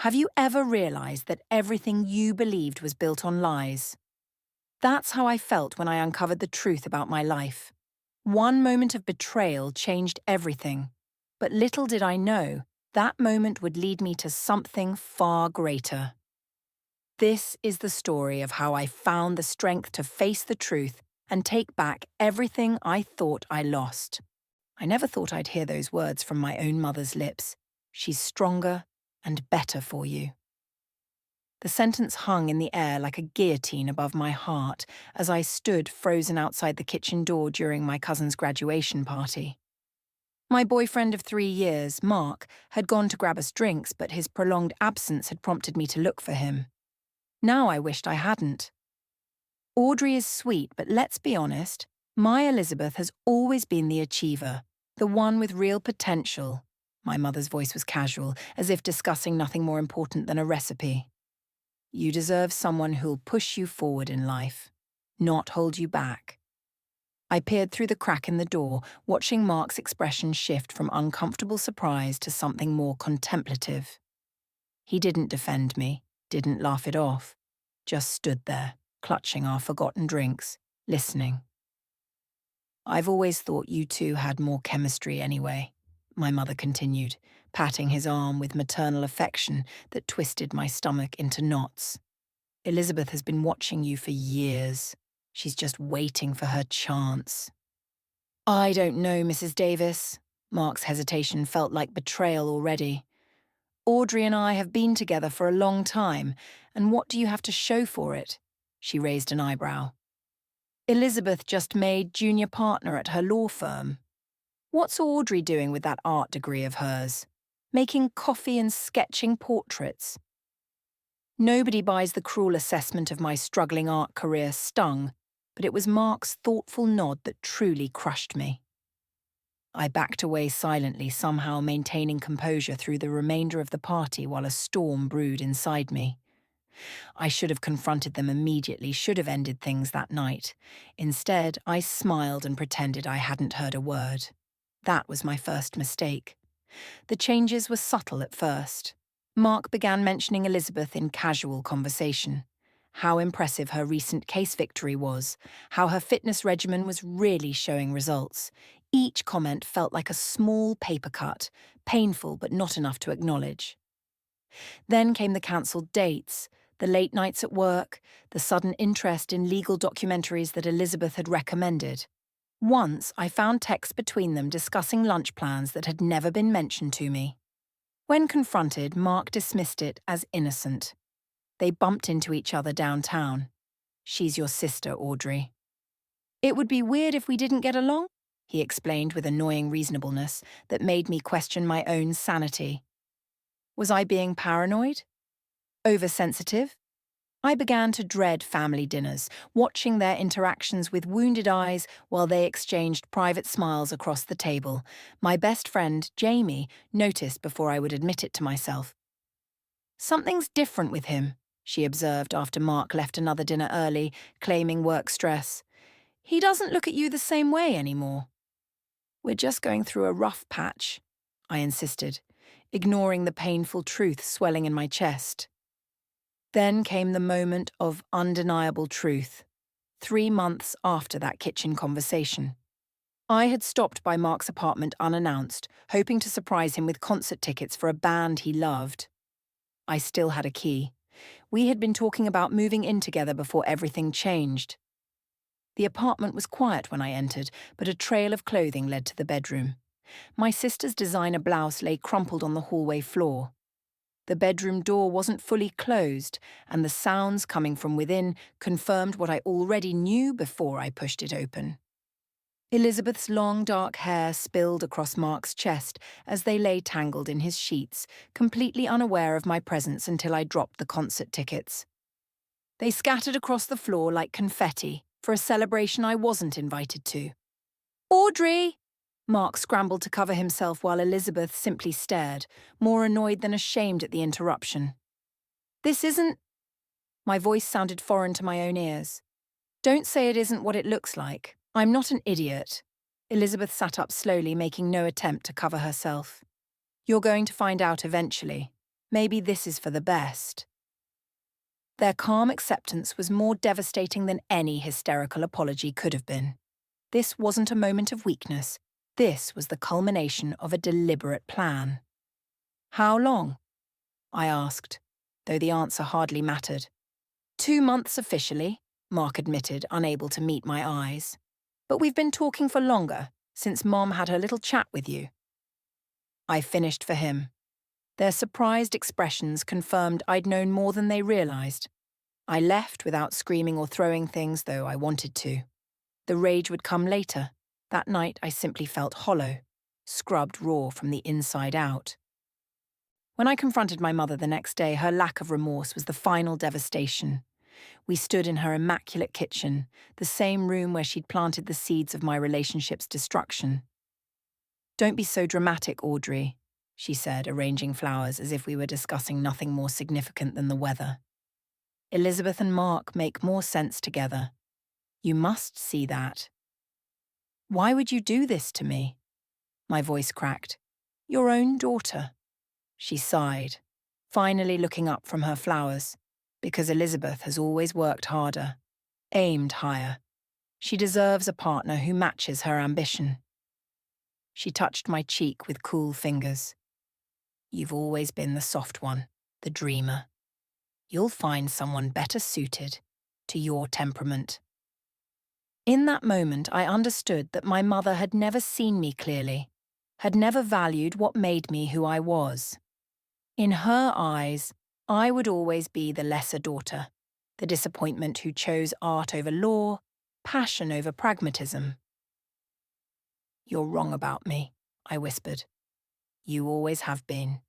Have you ever realized that everything you believed was built on lies? That's how I felt when I uncovered the truth about my life. One moment of betrayal changed everything. But little did I know, that moment would lead me to something far greater. This is the story of how I found the strength to face the truth and take back everything I thought I lost. I never thought I'd hear those words from my own mother's lips. She's stronger and better for you. The sentence hung in the air like a guillotine above my heart as I stood frozen outside the kitchen door during my cousin's graduation party. My boyfriend of 3 years, Mark, had gone to grab us drinks, but his prolonged absence had prompted me to look for him. Now I wished I hadn't. Audrey is sweet, but let's be honest, my Elizabeth has always been the achiever, the one with real potential. My mother's voice was casual, as if discussing nothing more important than a recipe. You deserve someone who'll push you forward in life, not hold you back. I peered through the crack in the door, watching Mark's expression shift from uncomfortable surprise to something more contemplative. He didn't defend me, didn't laugh it off, just stood there, clutching our forgotten drinks, listening. I've always thought you two had more chemistry anyway, my mother continued, patting his arm with maternal affection that twisted my stomach into knots. Elizabeth has been watching you for years. She's just waiting for her chance. I don't know, Mrs. Davis. Mark's hesitation felt like betrayal already. Audrey and I have been together for a long time, and what do you have to show for it? She raised an eyebrow. Elizabeth just made junior partner at her law firm. What's Audrey doing with that art degree of hers? Making coffee and sketching portraits. Nobody buys the cruel assessment of my struggling art career stung, but it was Mark's thoughtful nod that truly crushed me. I backed away silently, somehow maintaining composure through the remainder of the party while a storm brewed inside me. I should have confronted them immediately, should have ended things that night. Instead, I smiled and pretended I hadn't heard a word. That was my first mistake. The changes were subtle at first. Mark began mentioning Elizabeth in casual conversation. How impressive her recent case victory was, how her fitness regimen was really showing results. Each comment felt like a small paper cut, painful but not enough to acknowledge. Then came the cancelled dates, the late nights at work, the sudden interest in legal documentaries that Elizabeth had recommended. Once, I found texts between them discussing lunch plans that had never been mentioned to me. When confronted, Mark dismissed it as innocent. They bumped into each other downtown. She's your sister, Audrey. It would be weird if we didn't get along, he explained with annoying reasonableness that made me question my own sanity. Was I being paranoid? Oversensitive? I began to dread family dinners, watching their interactions with wounded eyes while they exchanged private smiles across the table. My best friend, Jamie, noticed before I would admit it to myself. Something's different with him, she observed after Mark left another dinner early, claiming work stress. He doesn't look at you the same way anymore. We're just going through a rough patch, I insisted, ignoring the painful truth swelling in my chest. Then came the moment of undeniable truth, 3 months after that kitchen conversation. I had stopped by Mark's apartment unannounced, hoping to surprise him with concert tickets for a band he loved. I still had a key. We had been talking about moving in together before everything changed. The apartment was quiet when I entered, but a trail of clothing led to the bedroom. My sister's designer blouse lay crumpled on the hallway floor. The bedroom door wasn't fully closed, and the sounds coming from within confirmed what I already knew before I pushed it open. Elizabeth's long dark hair spilled across Mark's chest as they lay tangled in his sheets, completely unaware of my presence until I dropped the concert tickets. They scattered across the floor like confetti for a celebration I wasn't invited to. Audrey! Mark scrambled to cover himself while Elizabeth simply stared, more annoyed than ashamed at the interruption. This isn't... My voice sounded foreign to my own ears. Don't say it isn't what it looks like. I'm not an idiot. Elizabeth sat up slowly, making no attempt to cover herself. You're going to find out eventually. Maybe this is for the best. Their calm acceptance was more devastating than any hysterical apology could have been. This wasn't a moment of weakness. This was the culmination of a deliberate plan. How long? I asked, though the answer hardly mattered. 2 months officially, Mark admitted, unable to meet my eyes. But we've been talking for longer, since Mom had her little chat with you. I finished for him. Their surprised expressions confirmed I'd known more than they realized. I left without screaming or throwing things, though I wanted to. The rage would come later. That night I simply felt hollow, scrubbed raw from the inside out. When I confronted my mother the next day, her lack of remorse was the final devastation. We stood in her immaculate kitchen, the same room where she'd planted the seeds of my relationship's destruction. "Don't be so dramatic, Audrey," she said, arranging flowers as if we were discussing nothing more significant than the weather. "Elizabeth and Mark make more sense together. You must see that." "Why would you do this to me?" My voice cracked. "Your own daughter." She sighed, finally looking up from her flowers, because Elizabeth has always worked harder, aimed higher. She deserves a partner who matches her ambition. She touched my cheek with cool fingers. "You've always been the soft one, the dreamer. You'll find someone better suited to your temperament." In that moment, I understood that my mother had never seen me clearly, had never valued what made me who I was. In her eyes, I would always be the lesser daughter, the disappointment who chose art over law, passion over pragmatism. "You're wrong about me," I whispered. "You always have been."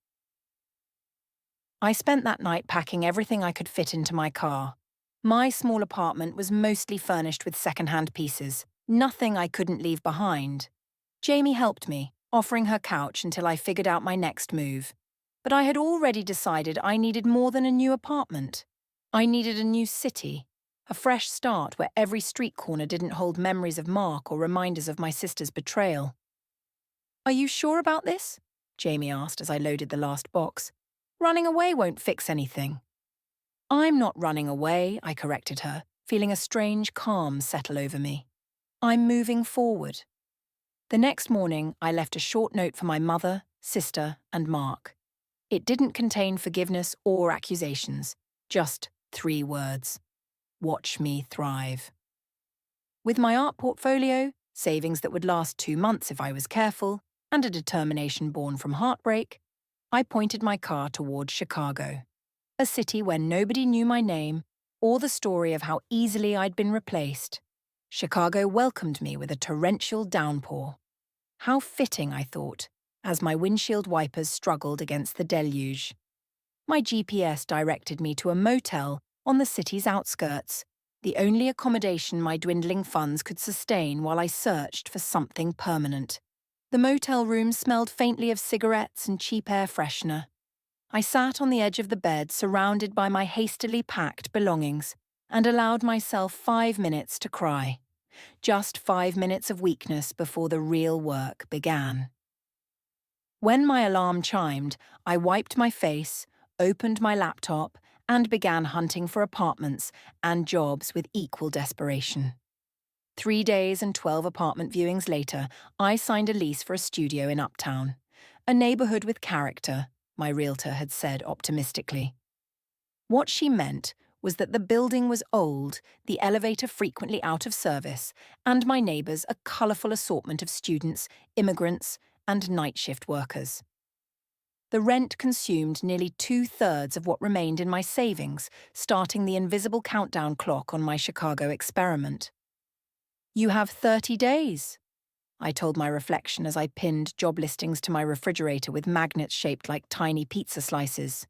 I spent that night packing everything I could fit into my car. My small apartment was mostly furnished with second-hand pieces, nothing I couldn't leave behind. Jamie helped me, offering her couch until I figured out my next move. But I had already decided I needed more than a new apartment. I needed a new city, a fresh start where every street corner didn't hold memories of Mark or reminders of my sister's betrayal. "Are you sure about this?" Jamie asked as I loaded the last box. "Running away won't fix anything." "I'm not running away," I corrected her, feeling a strange calm settle over me. "I'm moving forward." The next morning, I left a short note for my mother, sister, and Mark. It didn't contain forgiveness or accusations, just 3 words. "Watch me thrive." With my art portfolio, savings that would last 2 months if I was careful, and a determination born from heartbreak, I pointed my car towards Chicago, a city where nobody knew my name or the story of how easily I'd been replaced. Chicago welcomed me with a torrential downpour. How fitting, I thought, as my windshield wipers struggled against the deluge. My GPS directed me to a motel on the city's outskirts, the only accommodation my dwindling funds could sustain while I searched for something permanent. The motel room smelled faintly of cigarettes and cheap air freshener. I sat on the edge of the bed, surrounded by my hastily packed belongings, and allowed myself 5 minutes to cry. Just 5 minutes of weakness before the real work began. When my alarm chimed, I wiped my face, opened my laptop, and began hunting for apartments and jobs with equal desperation. 3 days and 12 apartment viewings later, I signed a lease for a studio in Uptown. A neighborhood with character, my realtor had said optimistically. What she meant was that the building was old, the elevator frequently out of service, and my neighbors a colorful assortment of students, immigrants, and night shift workers. The rent consumed nearly 2/3 of what remained in my savings, starting the invisible countdown clock on my Chicago experiment. "You have 30 days, I told my reflection as I pinned job listings to my refrigerator with magnets shaped like tiny pizza slices.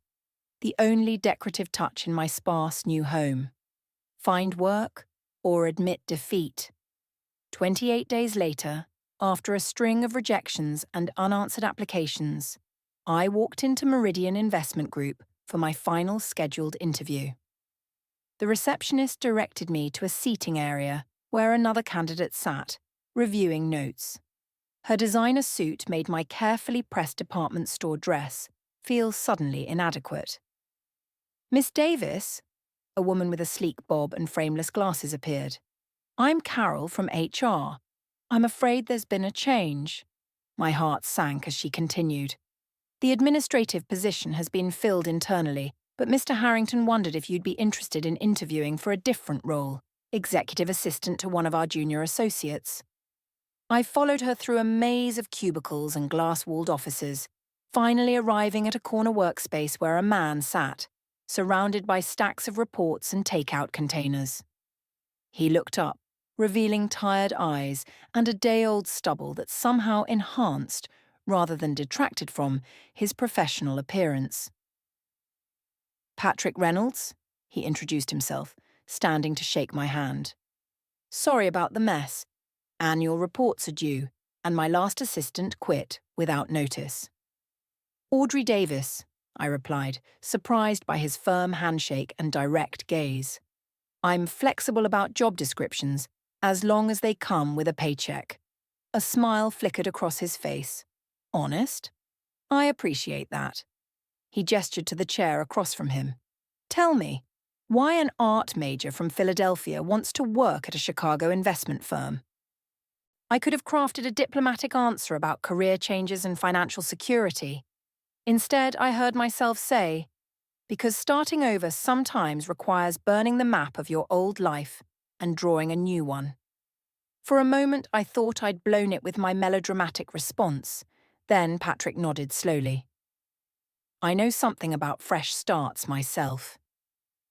The only decorative touch in my sparse new home. Find work or admit defeat. 28 days later, after a string of rejections and unanswered applications, I walked into Meridian Investment Group for my final scheduled interview. The receptionist directed me to a seating area where another candidate sat, reviewing notes. Her designer suit made my carefully pressed department store dress feel suddenly inadequate. "Miss Davis?" A woman with a sleek bob and frameless glasses appeared. "I'm Carol from HR. I'm afraid there's been a change." My heart sank as she continued. "The administrative position has been filled internally, but Mr. Harrington wondered if you'd be interested in interviewing for a different role, executive assistant to one of our junior associates." I followed her through a maze of cubicles and glass-walled offices, finally arriving at a corner workspace where a man sat, surrounded by stacks of reports and takeout containers. He looked up, revealing tired eyes and a day-old stubble that somehow enhanced, rather than detracted from, his professional appearance. "Patrick Reynolds," he introduced himself, standing to shake my hand. "Sorry about the mess. Annual reports are due, and my last assistant quit without notice." "Audrey Davis," I replied, surprised by his firm handshake and direct gaze. "I'm flexible about job descriptions, as long as they come with a paycheck." A smile flickered across his face. "Honest? I appreciate that." He gestured to the chair across from him. "Tell me, why an art major from Philadelphia wants to work at a Chicago investment firm?" I could have crafted a diplomatic answer about career changes and financial security. Instead, I heard myself say, "Because starting over sometimes requires burning the map of your old life and drawing a new one." For a moment, I thought I'd blown it with my melodramatic response. Then Patrick nodded slowly. "I know something about fresh starts myself."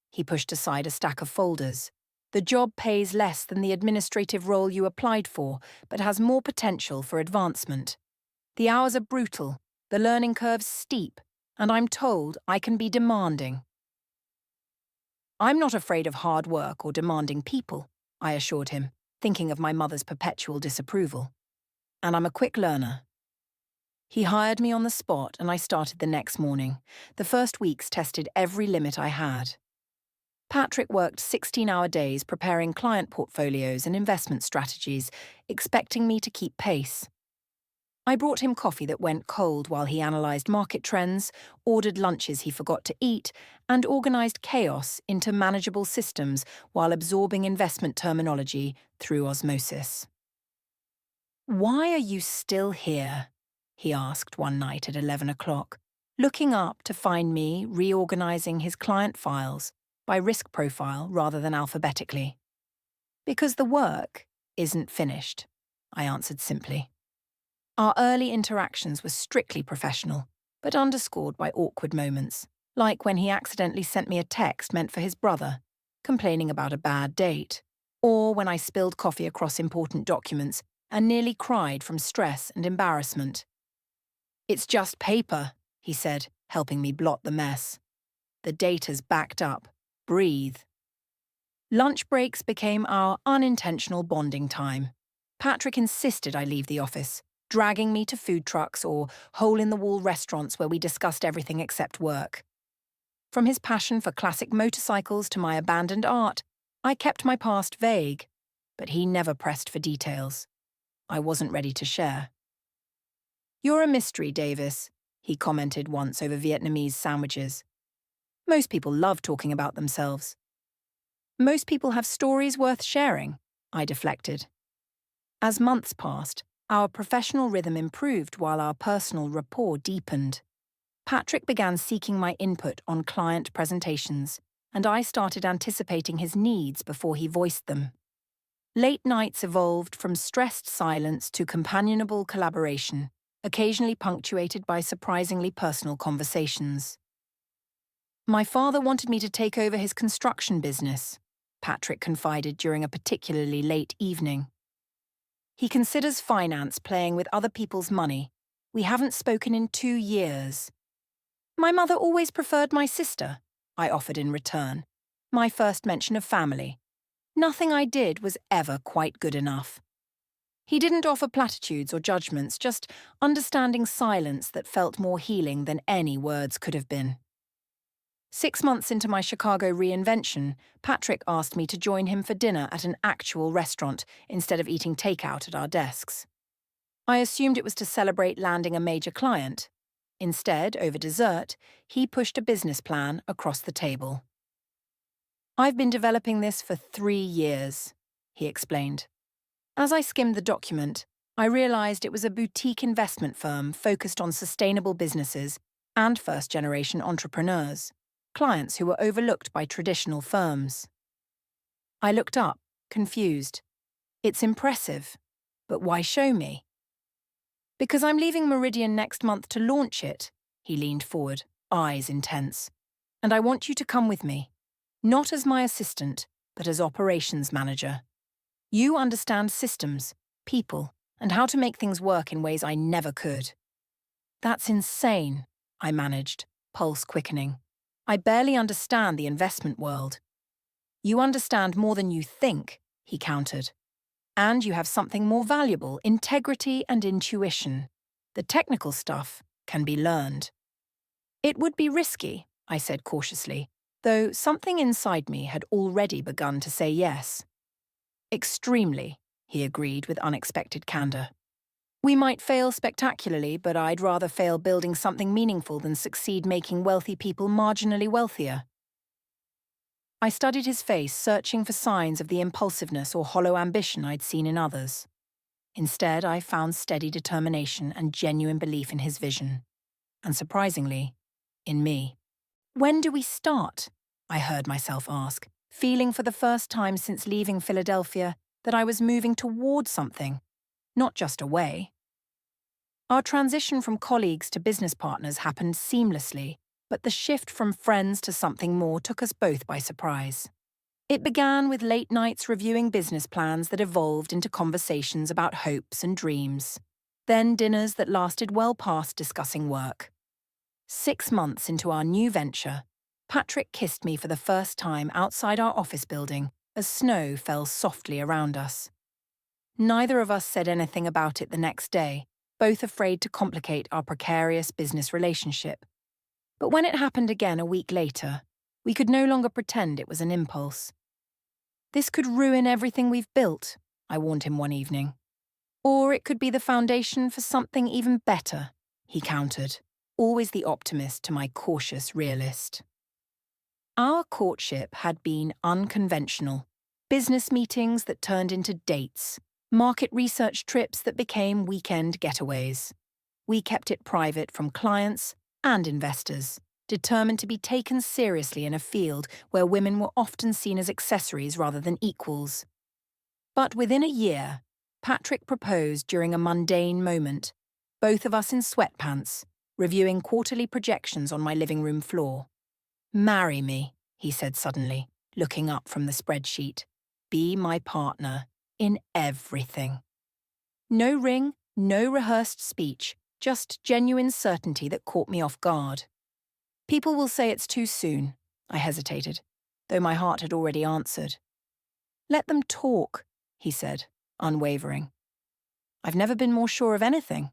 He pushed aside a stack of folders. "The job pays less than the administrative role you applied for, but has more potential for advancement. The hours are brutal, the learning curve's steep, and I'm told I can be demanding." "I'm not afraid of hard work or demanding people," I assured him, thinking of my mother's perpetual disapproval. "And I'm a quick learner." He hired me on the spot, and I started the next morning. The first weeks tested every limit I had. Patrick worked 16-hour days preparing client portfolios and investment strategies, expecting me to keep pace. I brought him coffee that went cold while he analysed market trends, ordered lunches he forgot to eat, and organised chaos into manageable systems while absorbing investment terminology through osmosis. "Why are you still here?" he asked one night at 11 o'clock, looking up to find me reorganising his client files by risk profile rather than alphabetically. "Because the work isn't finished," I answered simply. Our early interactions were strictly professional, but underscored by awkward moments, like when he accidentally sent me a text meant for his brother, complaining about a bad date, or when I spilled coffee across important documents and nearly cried from stress and embarrassment. "It's just paper," he said, helping me blot the mess. "The data's backed up. Breathe." Lunch breaks became our unintentional bonding time. Patrick insisted I leave the office, dragging me to food trucks or hole-in-the-wall restaurants where we discussed everything except work. From his passion for classic motorcycles to my abandoned art, I kept my past vague, but he never pressed for details. I wasn't ready to share. "You're a mystery, Davis," he commented once over Vietnamese sandwiches. "Most people love talking about themselves." "Most people have stories worth sharing," I deflected. As months passed, our professional rhythm improved while our personal rapport deepened. Patrick began seeking my input on client presentations, and I started anticipating his needs before he voiced them. Late nights evolved from stressed silence to companionable collaboration, occasionally punctuated by surprisingly personal conversations. "My father wanted me to take over his construction business," Patrick confided during a particularly late evening. "He considers finance playing with other people's money. We haven't spoken in 2 years." "My mother always preferred my sister," I offered in return. "My first mention of family. Nothing I did was ever quite good enough." He didn't offer platitudes or judgments, just understanding silence that felt more healing than any words could have been. 6 months into my Chicago reinvention, Patrick asked me to join him for dinner at an actual restaurant instead of eating takeout at our desks. I assumed it was to celebrate landing a major client. Instead, over dessert, he pushed a business plan across the table. "I've been developing this for 3 years," he explained. As I skimmed the document, I realized it was a boutique investment firm focused on sustainable businesses and first-generation entrepreneurs, clients who were overlooked by traditional firms. I looked up, confused. "It's impressive, but why show me?" "Because I'm leaving Meridian next month to launch it," he leaned forward, eyes intense. "And I want you to come with me. Not as my assistant, but as operations manager. You understand systems, people, and how to make things work in ways I never could." "That's insane," I managed, pulse quickening. "I barely understand the investment world." "You understand more than you think," he countered. "And you have something more valuable, integrity and intuition. The technical stuff can be learned." "It would be risky," I said cautiously, though something inside me had already begun to say yes. "Extremely," he agreed with unexpected candor. "We might fail spectacularly, but I'd rather fail building something meaningful than succeed making wealthy people marginally wealthier." I studied his face, searching for signs of the impulsiveness or hollow ambition I'd seen in others. Instead, I found steady determination and genuine belief in his vision. And surprisingly, in me. "When do we start?" I heard myself ask, feeling for the first time since leaving Philadelphia that I was moving toward something, not just away. Our transition from colleagues to business partners happened seamlessly, but the shift from friends to something more took us both by surprise. It began with late nights reviewing business plans that evolved into conversations about hopes and dreams, then dinners that lasted well past discussing work. 6 months into our new venture, Patrick kissed me for the first time outside our office building as snow fell softly around us. Neither of us said anything about it the next day, both afraid to complicate our precarious business relationship. But when it happened again a week later, we could no longer pretend it was an impulse. "This could ruin everything we've built," I warned him one evening. "Or it could be the foundation for something even better," he countered, always the optimist to my cautious realist. Our courtship had been unconventional. Business meetings that turned into dates, market research trips that became weekend getaways. We kept it private from clients and investors, determined to be taken seriously in a field where women were often seen as accessories rather than equals. But within a year, Patrick proposed during a mundane moment, both of us in sweatpants, reviewing quarterly projections on my living room floor. "Marry me," he said suddenly, looking up from the spreadsheet. "Be my partner in everything." No ring, no rehearsed speech, just genuine certainty that caught me off guard. "People will say it's too soon," I hesitated, though my heart had already answered. "Let them talk," he said, unwavering. "I've never been more sure of anything."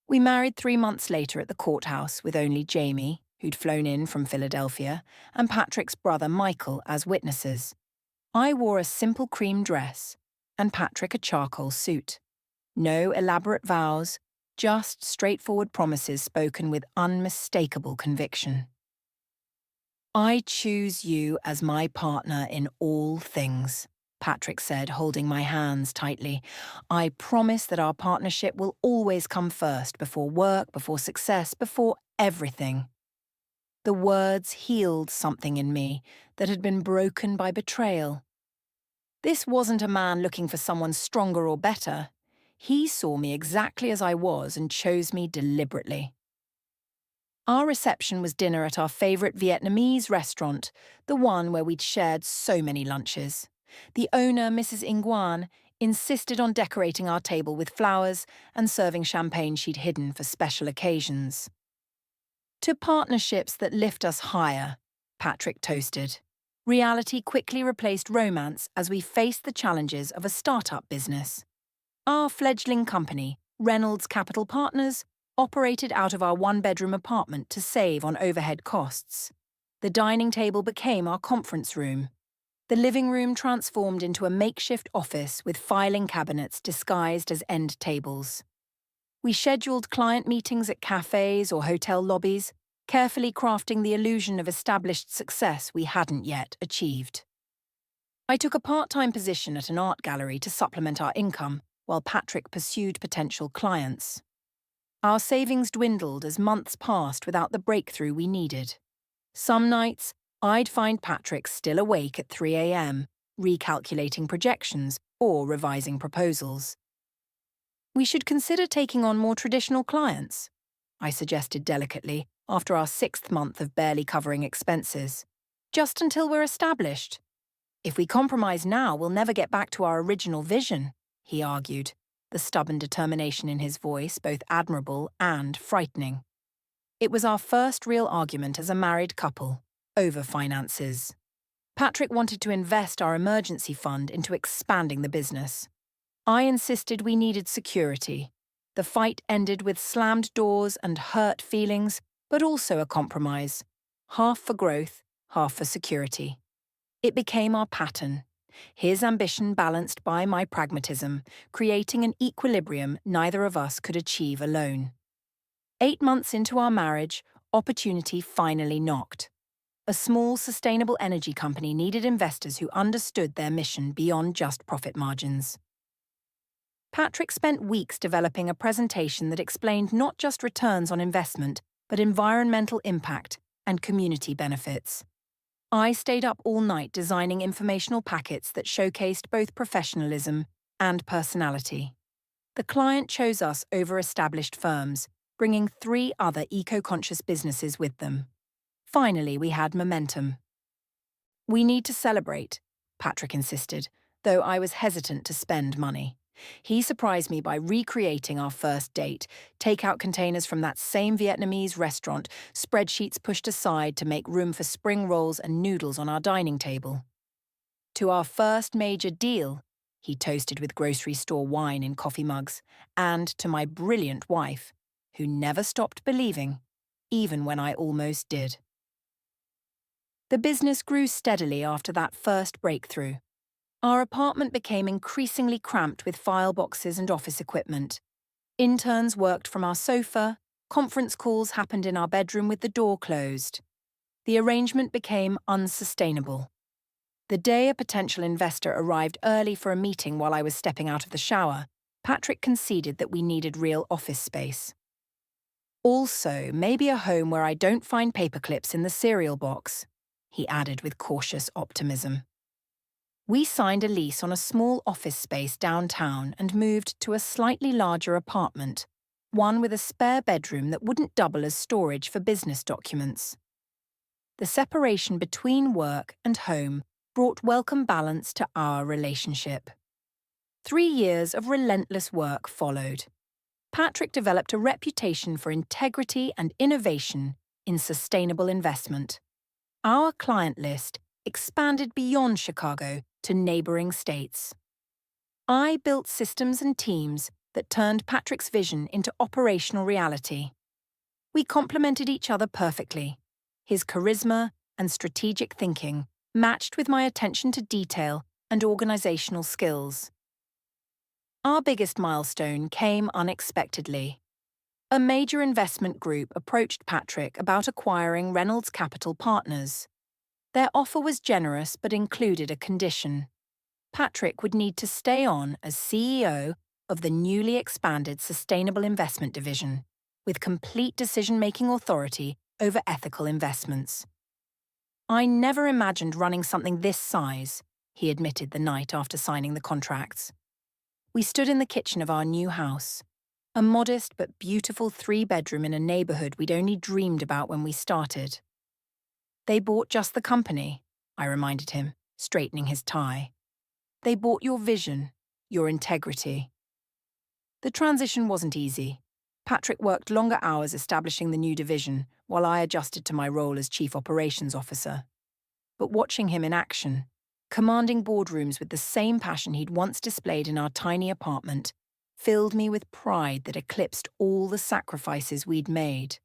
We married 3 months later at the courthouse with only Jamie, who'd flown in from Philadelphia, and Patrick's brother Michael as witnesses. I wore a simple cream dress, and Patrick a charcoal suit. No elaborate vows, just straightforward promises spoken with unmistakable conviction. "I choose you as my partner in all things," Patrick said, holding my hands tightly. "I promise that our partnership will always come first, before work, before success, before everything." The words healed something in me that had been broken by betrayal. This wasn't a man looking for someone stronger or better. He saw me exactly as I was and chose me deliberately. Our reception was dinner at our favourite Vietnamese restaurant, the one where we'd shared so many lunches. The owner, Mrs. Nguyen, insisted on decorating our table with flowers and serving champagne she'd hidden for special occasions. "To partnerships that lift us higher," Patrick toasted. Reality quickly replaced romance as we faced the challenges of a startup business. Our fledgling company, Reynolds Capital Partners, operated out of our one-bedroom apartment to save on overhead costs. The dining table became our conference room. The living room transformed into a makeshift office with filing cabinets disguised as end tables. We scheduled client meetings at cafes or hotel lobbies, carefully crafting the illusion of established success we hadn't yet achieved. I took a part-time position at an art gallery to supplement our income, while Patrick pursued potential clients. Our savings dwindled as months passed without the breakthrough we needed. Some nights, I'd find Patrick still awake at 3 a.m., recalculating projections or revising proposals. We should consider taking on more traditional clients, I suggested delicately after our 6th month of barely covering expenses. Just until we're established. If we compromise now, we'll never get back to our original vision, he argued, the stubborn determination in his voice both admirable and frightening. It was our first real argument as a married couple, over finances. Patrick wanted to invest our emergency fund into expanding the business. I insisted we needed security. The fight ended with slammed doors and hurt feelings, but also a compromise. Half for growth, half for security. It became our pattern. His ambition balanced by my pragmatism, creating an equilibrium neither of us could achieve alone. 8 months into our marriage, opportunity finally knocked. A small, sustainable energy company needed investors who understood their mission beyond just profit margins. Patrick spent weeks developing a presentation that explained not just returns on investment, but environmental impact and community benefits. I stayed up all night designing informational packets that showcased both professionalism and personality. The client chose us over established firms, bringing 3 other eco-conscious businesses with them. Finally, we had momentum. We need to celebrate, Patrick insisted, though I was hesitant to spend money. He surprised me by recreating our first date, takeout containers from that same Vietnamese restaurant, spreadsheets pushed aside to make room for spring rolls and noodles on our dining table. To our first major deal, he toasted with grocery store wine in coffee mugs, and to my brilliant wife, who never stopped believing, even when I almost did. The business grew steadily after that first breakthrough. Our apartment became increasingly cramped with file boxes and office equipment. Interns worked from our sofa, conference calls happened in our bedroom with the door closed. The arrangement became unsustainable. The day a potential investor arrived early for a meeting while I was stepping out of the shower, Patrick conceded that we needed real office space. Also, maybe a home where I don't find paperclips in the cereal box, he added with cautious optimism. We signed a lease on a small office space downtown and moved to a slightly larger apartment, one with a spare bedroom that wouldn't double as storage for business documents. The separation between work and home brought welcome balance to our relationship. 3 years of relentless work followed. Patrick developed a reputation for integrity and innovation in sustainable investment. Our client list expanded beyond Chicago to neighboring states. I built systems and teams that turned Patrick's vision into operational reality. We complemented each other perfectly. His charisma and strategic thinking matched with my attention to detail and organizational skills. Our biggest milestone came unexpectedly. A major investment group approached Patrick about acquiring Reynolds Capital Partners. Their offer was generous but included a condition. Patrick would need to stay on as CEO of the newly expanded Sustainable Investment Division, with complete decision-making authority over ethical investments. I never imagined running something this size, he admitted the night after signing the contracts. We stood in the kitchen of our new house, a modest but beautiful 3-bedroom in a neighborhood we'd only dreamed about when we started. They bought just the company, I reminded him, straightening his tie. They bought your vision, your integrity. The transition wasn't easy. Patrick worked longer hours establishing the new division, while I adjusted to my role as Chief Operations Officer. But watching him in action, commanding boardrooms with the same passion he'd once displayed in our tiny apartment, filled me with pride that eclipsed all the sacrifices we'd made.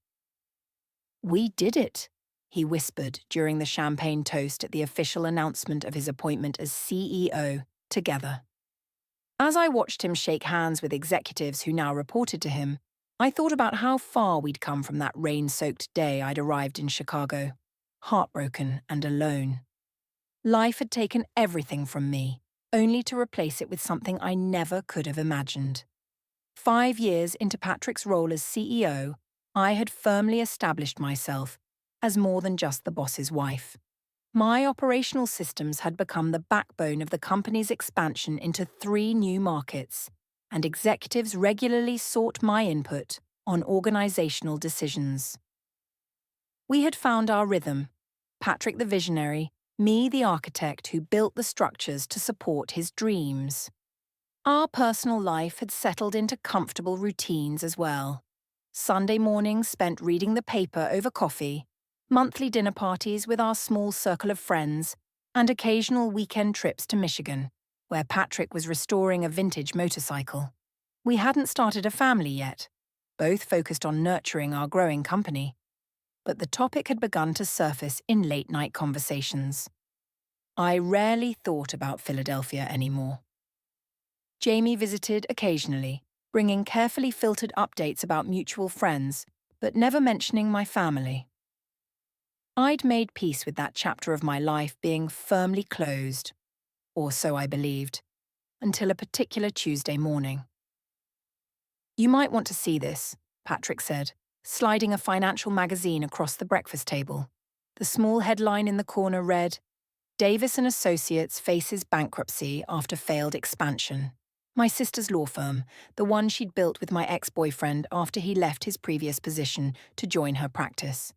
We did it, he whispered during the champagne toast at the official announcement of his appointment as CEO, together. As I watched him shake hands with executives who now reported to him, I thought about how far we'd come from that rain-soaked day I'd arrived in Chicago, heartbroken and alone. Life had taken everything from me, only to replace it with something I never could have imagined. 5 years into Patrick's role as CEO, I had firmly established myself as more than just the boss's wife. My operational systems had become the backbone of the company's expansion into 3 new markets, and executives regularly sought my input on organizational decisions. We had found our rhythm, Patrick the visionary, me the architect who built the structures to support his dreams. Our personal life had settled into comfortable routines as well. Sunday mornings spent reading the paper over coffee, monthly dinner parties with our small circle of friends, and occasional weekend trips to Michigan, where Patrick was restoring a vintage motorcycle. We hadn't started a family yet, both focused on nurturing our growing company, but the topic had begun to surface in late-night conversations. I rarely thought about Philadelphia anymore. Jamie visited occasionally, bringing carefully filtered updates about mutual friends, but never mentioning my family. I'd made peace with that chapter of my life being firmly closed, or so I believed, until a particular Tuesday morning. "You might want to see this," Patrick said, sliding a financial magazine across the breakfast table. The small headline in the corner read, "Davis & Associates faces bankruptcy after failed expansion." My sister's law firm, the one she'd built with my ex-boyfriend after he left his previous position to join her practice.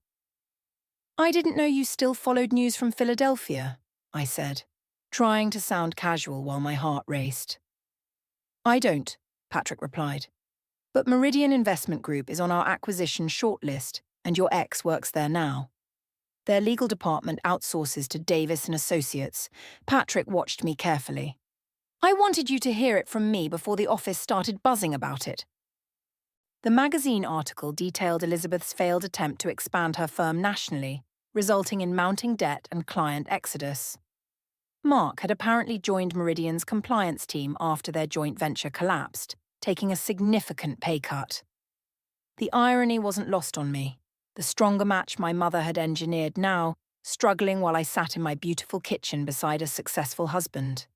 "I didn't know you still followed news from Philadelphia," I said, trying to sound casual while my heart raced. "I don't," Patrick replied. "But Meridian Investment Group is on our acquisition shortlist, and your ex works there now. Their legal department outsources to Davis & Associates." Patrick watched me carefully. "I wanted you to hear it from me before the office started buzzing about it." The magazine article detailed Elizabeth's failed attempt to expand her firm nationally, resulting in mounting debt and client exodus. Mark had apparently joined Meridian's compliance team after their joint venture collapsed, taking a significant pay cut. The irony wasn't lost on me. The stronger match my mother had engineered now, struggling while I sat in my beautiful kitchen beside a successful husband.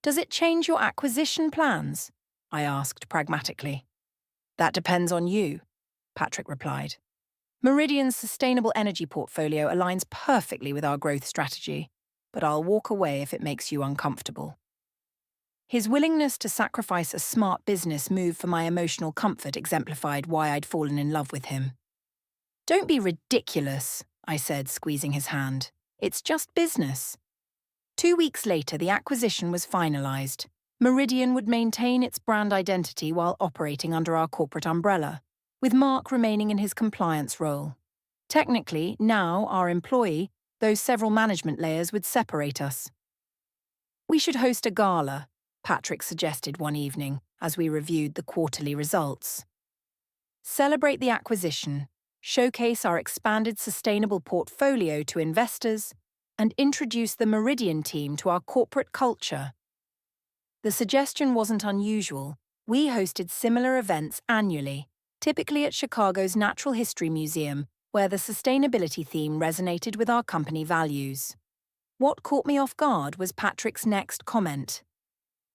"Does it change your acquisition plans?" I asked pragmatically. "That depends on you," Patrick replied. "Meridian's sustainable energy portfolio aligns perfectly with our growth strategy, but I'll walk away if it makes you uncomfortable." His willingness to sacrifice a smart business move for my emotional comfort exemplified why I'd fallen in love with him. "Don't be ridiculous," I said, squeezing his hand. "It's just business." 2 weeks later, the acquisition was finalized. Meridian would maintain its brand identity while operating under our corporate umbrella, with Mark remaining in his compliance role. Technically, now our employee, though several management layers would separate us. "We should host a gala," Patrick suggested one evening as we reviewed the quarterly results. "Celebrate the acquisition, showcase our expanded sustainable portfolio to investors, and introduce the Meridian team to our corporate culture." The suggestion wasn't unusual. We hosted similar events annually, typically at Chicago's Natural History Museum, where the sustainability theme resonated with our company values. What caught me off guard was Patrick's next comment.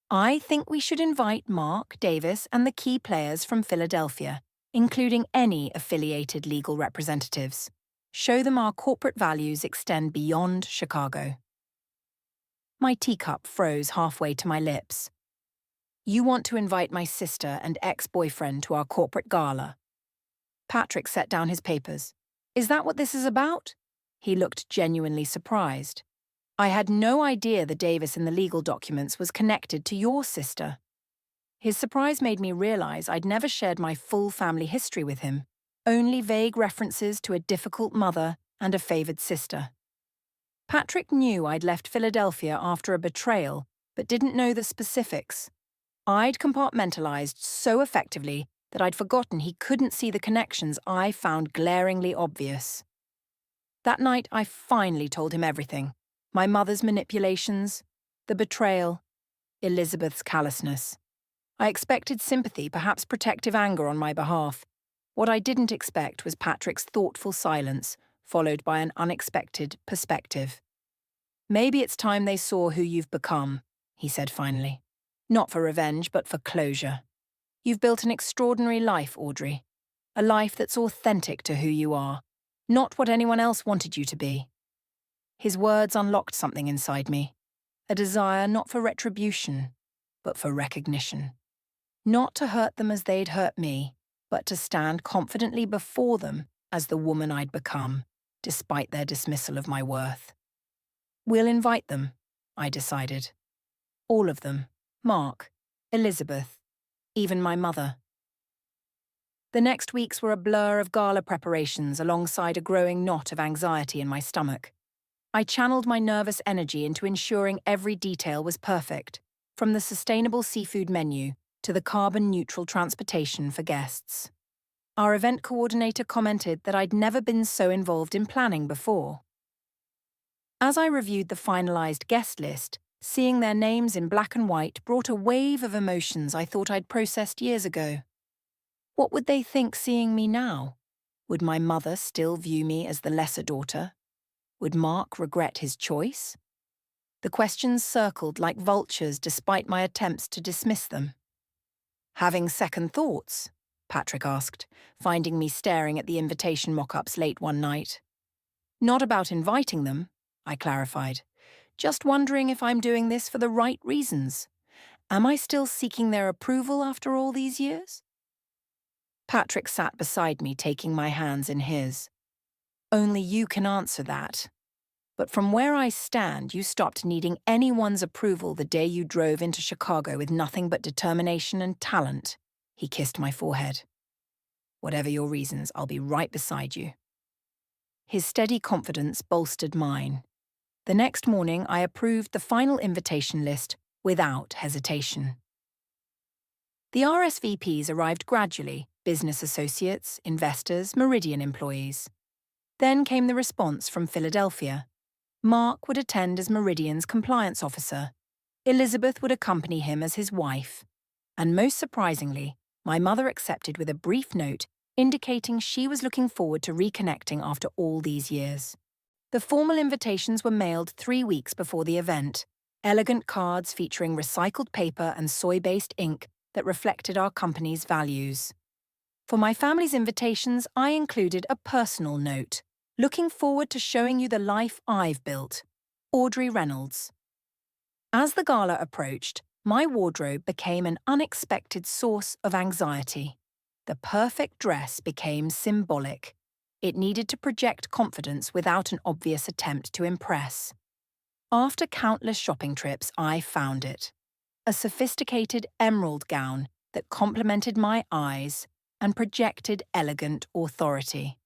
"I think we should invite Mark, Davis, and the key players from Philadelphia, including any affiliated legal representatives. Show them our corporate values extend beyond Chicago." My teacup froze halfway to my lips. "You want to invite my sister and ex-boyfriend to our corporate gala?" Patrick set down his papers. "Is that what this is about?" He looked genuinely surprised. "I had no idea the Davis in the legal documents was connected to your sister." His surprise made me realize I'd never shared my full family history with him, only vague references to a difficult mother and a favored sister. Patrick knew I'd left Philadelphia after a betrayal, but didn't know the specifics. I'd compartmentalized so effectively that I'd forgotten he couldn't see the connections I found glaringly obvious. That night, I finally told him everything. My mother's manipulations, the betrayal, Elizabeth's callousness. I expected sympathy, perhaps protective anger on my behalf. What I didn't expect was Patrick's thoughtful silence, followed by an unexpected perspective. "Maybe it's time they saw who you've become," he said finally. "Not for revenge, but for closure. You've built an extraordinary life, Audrey. A life that's authentic to who you are, not what anyone else wanted you to be." His words unlocked something inside me, a desire not for retribution, but for recognition. Not to hurt them as they'd hurt me, but to stand confidently before them as the woman I'd become, despite their dismissal of my worth. "We'll invite them," I decided. All of them. Mark, Elizabeth, even my mother. The next weeks were a blur of gala preparations alongside a growing knot of anxiety in my stomach. I channeled my nervous energy into ensuring every detail was perfect, from the sustainable seafood menu to the carbon-neutral transportation for guests. Our event coordinator commented that I'd never been so involved in planning before. As I reviewed the finalized guest list, seeing their names in black and white brought a wave of emotions I thought I'd processed years ago. What would they think seeing me now? Would my mother still view me as the lesser daughter? Would Mark regret his choice? The questions circled like vultures despite my attempts to dismiss them. "Having second thoughts?" Patrick asked, finding me staring at the invitation mock-ups late one night. "Not about inviting them," I clarified. "Just wondering if I'm doing this for the right reasons. Am I still seeking their approval after all these years?" Patrick sat beside me, taking my hands in his. "Only you can answer that. But from where I stand, you stopped needing anyone's approval the day you drove into Chicago with nothing but determination and talent." He kissed my forehead. "Whatever your reasons, I'll be right beside you." His steady confidence bolstered mine. The next morning, I approved the final invitation list without hesitation. The RSVPs arrived gradually: business associates, investors, Meridian employees. Then came the response from Philadelphia. Mark would attend as Meridian's compliance officer. Elizabeth would accompany him as his wife. And most surprisingly, my mother accepted with a brief note indicating she was looking forward to reconnecting after all these years. The formal invitations were mailed 3 weeks before the event, elegant cards featuring recycled paper and soy-based ink that reflected our company's values. For my family's invitations, I included a personal note: "Looking forward to showing you the life I've built. Audrey Reynolds." As the gala approached, my wardrobe became an unexpected source of anxiety. The perfect dress became symbolic. It needed to project confidence without an obvious attempt to impress. After countless shopping trips, I found it. A sophisticated emerald gown that complemented my eyes and projected elegant authority.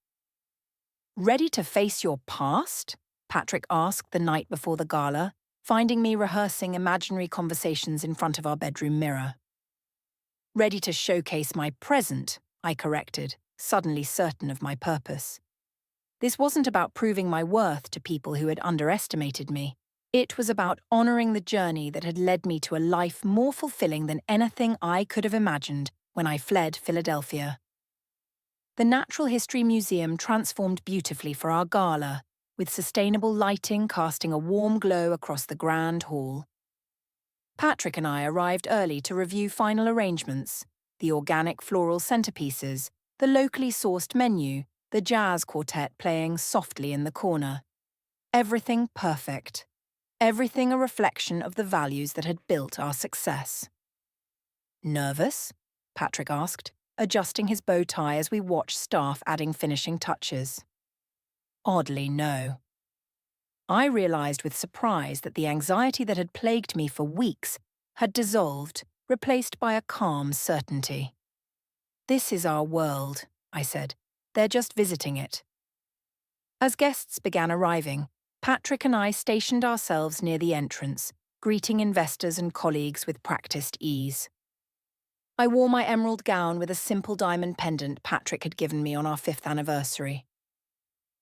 "Ready to face your past?" Patrick asked the night before the gala, finding me rehearsing imaginary conversations in front of our bedroom mirror. "Ready to showcase my present," I corrected, suddenly certain of my purpose. This wasn't about proving my worth to people who had underestimated me. It was about honoring the journey that had led me to a life more fulfilling than anything I could have imagined when I fled Philadelphia. The Natural History Museum transformed beautifully for our gala, with sustainable lighting casting a warm glow across the grand hall. Patrick and I arrived early to review final arrangements: the organic floral centerpieces, the locally sourced menu, the jazz quartet playing softly in the corner. Everything perfect. Everything a reflection of the values that had built our success. "Nervous?" Patrick asked, adjusting his bow tie as we watched staff adding finishing touches. Oddly, no. I realized with surprise that the anxiety that had plagued me for weeks had dissolved, replaced by a calm certainty. "This is our world," I said. "They're just visiting it." As guests began arriving, Patrick and I stationed ourselves near the entrance, greeting investors and colleagues with practiced ease. I wore my emerald gown with a simple diamond pendant Patrick had given me on our 5th anniversary.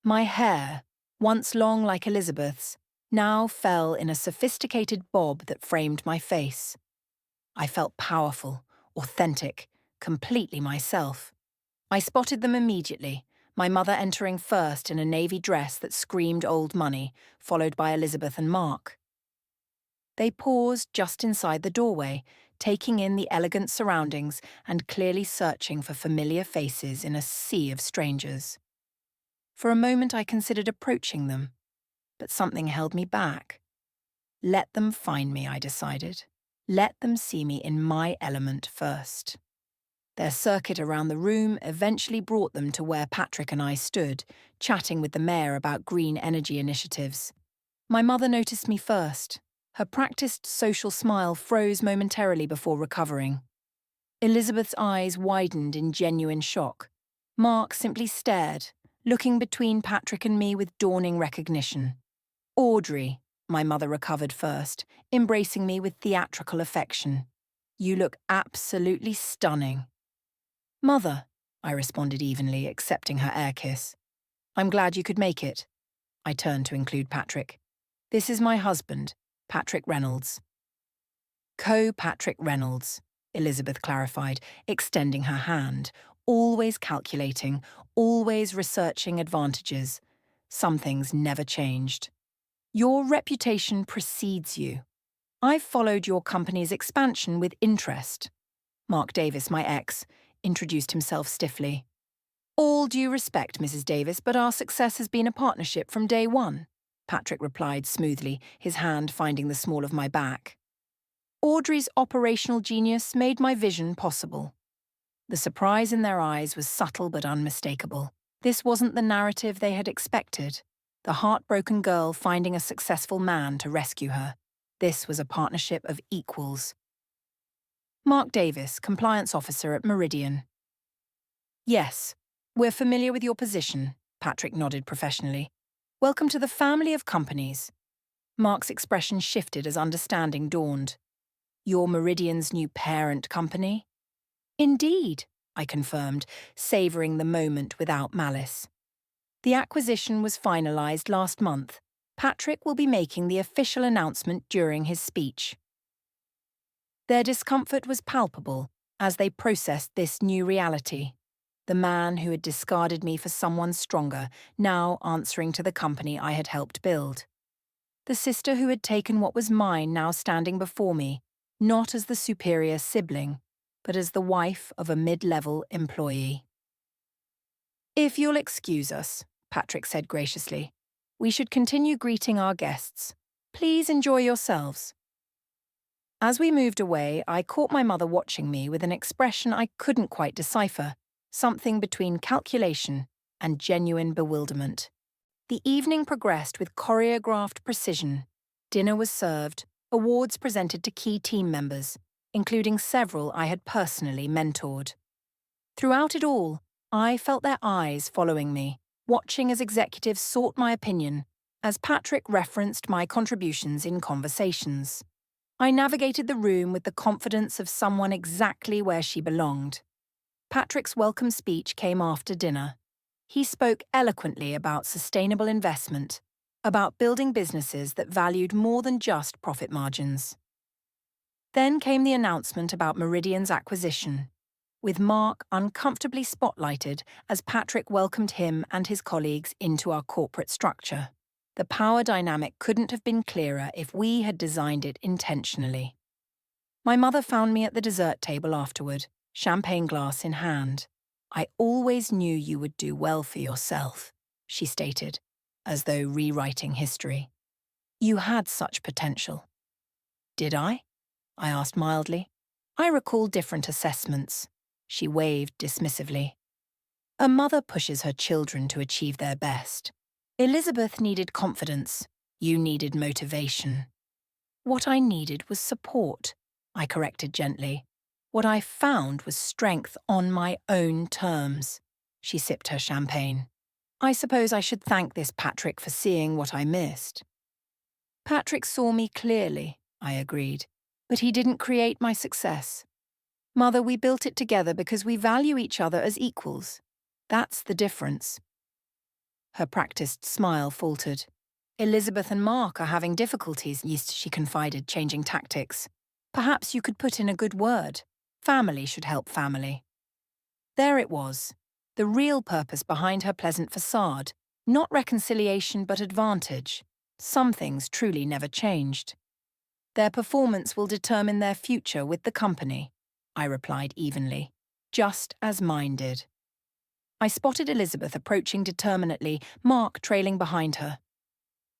My hair, once long like Elizabeth's, now fell in a sophisticated bob that framed my face. I felt powerful, authentic, completely myself. I spotted them immediately, my mother entering first in a navy dress that screamed old money, followed by Elizabeth and Mark. They paused just inside the doorway, taking in the elegant surroundings and clearly searching for familiar faces in a sea of strangers. For a moment I considered approaching them, but something held me back. Let them find me, I decided. Let them see me in my element first. Their circuit around the room eventually brought them to where Patrick and I stood, chatting with the mayor about green energy initiatives. My mother noticed me first. Her practiced social smile froze momentarily before recovering. Elizabeth's eyes widened in genuine shock. Mark simply stared, looking between Patrick and me with dawning recognition. Audrey, my mother recovered first, embracing me with theatrical affection. You look absolutely stunning. Mother, I responded evenly, accepting her air kiss. I'm glad you could make it. I turned to include Patrick. This is my husband, Patrick Reynolds. Co-Patrick Reynolds, Elizabeth clarified, extending her hand, always calculating, always researching advantages. Some things never changed. Your reputation precedes you. I've followed your company's expansion with interest. Mark Davis, my ex, introduced himself stiffly. All due respect, Mrs. Davis, but our success has been a partnership from day one, Patrick replied smoothly, his hand finding the small of my back. Audrey's operational genius made my vision possible. The surprise in their eyes was subtle but unmistakable. This wasn't the narrative they had expected. The heartbroken girl finding a successful man to rescue her. This was a partnership of equals. Mark Davis, compliance officer at Meridian. Yes, we're familiar with your position, Patrick nodded professionally. Welcome to the family of companies. Mark's expression shifted as understanding dawned. You're Meridian's new parent company? Indeed, I confirmed, savouring the moment without malice. The acquisition was finalised last month. Patrick will be making the official announcement during his speech. Their discomfort was palpable as they processed this new reality. The man who had discarded me for someone stronger, now answering to the company I had helped build. The sister who had taken what was mine now standing before me, not as the superior sibling, but as the wife of a mid-level employee. If you'll excuse us, Patrick said graciously, we should continue greeting our guests. Please enjoy yourselves. As we moved away, I caught my mother watching me with an expression I couldn't quite decipher, something between calculation and genuine bewilderment. The evening progressed with choreographed precision. Dinner was served, awards presented to key team members, including several I had personally mentored. Throughout it all, I felt their eyes following me, watching as executives sought my opinion, as Patrick referenced my contributions in conversations. I navigated the room with the confidence of someone exactly where she belonged. Patrick's welcome speech came after dinner. He spoke eloquently about sustainable investment, about building businesses that valued more than just profit margins. Then came the announcement about Meridian's acquisition, with Mark uncomfortably spotlighted as Patrick welcomed him and his colleagues into our corporate structure. The power dynamic couldn't have been clearer if we had designed it intentionally. My mother found me at the dessert table afterward, champagne glass in hand. I always knew you would do well for yourself, she stated, as though rewriting history. You had such potential. Did I? I asked mildly. I recall different assessments. She waved dismissively. A mother pushes her children to achieve their best. Elizabeth needed confidence. You needed motivation. What I needed was support, I corrected gently. What I found was strength on my own terms. She sipped her champagne. I suppose I should thank this Patrick for seeing what I missed. Patrick saw me clearly, I agreed, but he didn't create my success. Mother, we built it together because we value each other as equals. That's the difference. Her practiced smile faltered. Elizabeth and Mark are having difficulties, she confided, changing tactics. Perhaps you could put in a good word. Family should help family. There it was, the real purpose behind her pleasant facade. Not reconciliation, but advantage. Some things truly never changed. Their performance will determine their future with the company, I replied evenly, just as mine did. I spotted Elizabeth approaching determinately, Mark trailing behind her.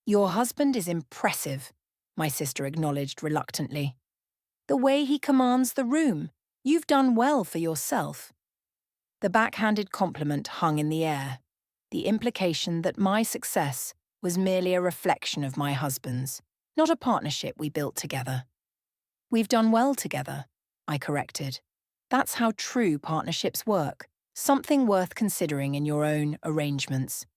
Your husband is impressive, my sister acknowledged reluctantly. The way he commands the room. You've done well for yourself. The backhanded compliment hung in the air, the implication that my success was merely a reflection of my husband's, not a partnership we built together. We've done well together, I corrected. That's how true partnerships work, something worth considering in your own arrangements.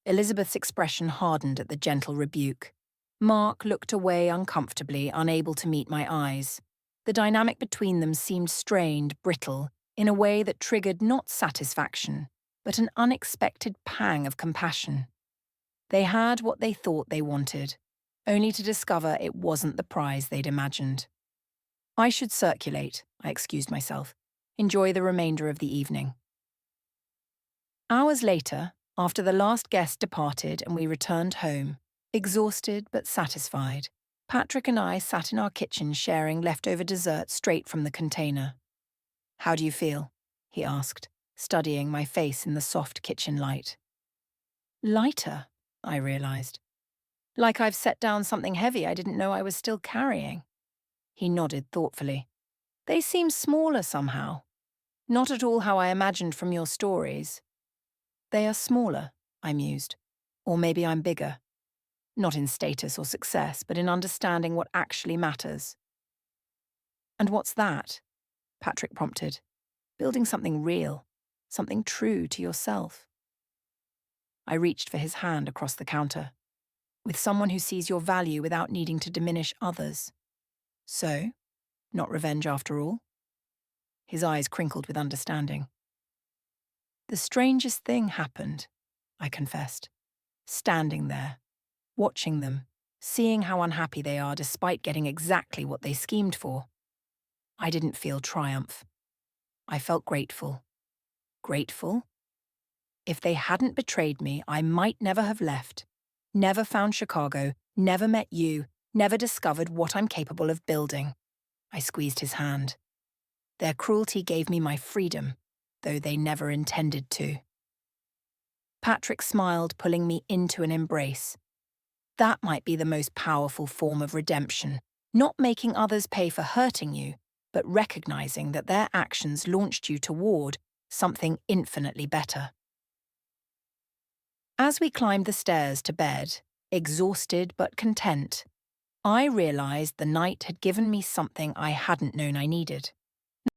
Elizabeth's expression hardened at the gentle rebuke. Mark looked away uncomfortably, unable to meet my eyes. The dynamic between them seemed strained, brittle, in a way that triggered not satisfaction, but an unexpected pang of compassion. They had what they thought they wanted, only to discover it wasn't the prize they'd imagined. I should circulate, I excused myself. Enjoy the remainder of the evening. Hours later, after the last guest departed and we returned home, exhausted but satisfied, Patrick and I sat in our kitchen sharing leftover dessert straight from the container. How do you feel? He asked, studying my face in the soft kitchen light. Lighter, I realized. Like I've set down something heavy I didn't know I was still carrying. He nodded thoughtfully. They seem smaller somehow. Not at all how I imagined from your stories. They are smaller, I mused. Or maybe I'm bigger. Not in status or success, but in understanding what actually matters. And what's that? Patrick prompted. Building something real, something true to yourself. I reached for his hand across the counter. With someone who sees your value without needing to diminish others. So, not revenge after all? His eyes crinkled with understanding. The strangest thing happened, I confessed. Standing there, watching them, seeing how unhappy they are despite getting exactly what they schemed for. I didn't feel triumph. I felt grateful. Grateful? If they hadn't betrayed me, I might never have left, never found Chicago, never met you, never discovered what I'm capable of building. I squeezed his hand. Their cruelty gave me my freedom, though they never intended to. Patrick smiled, pulling me into an embrace. That might be the most powerful form of redemption, not making others pay for hurting you, but recognizing that their actions launched you toward something infinitely better. As we climbed the stairs to bed, exhausted but content, I realized the night had given me something I hadn't known I needed.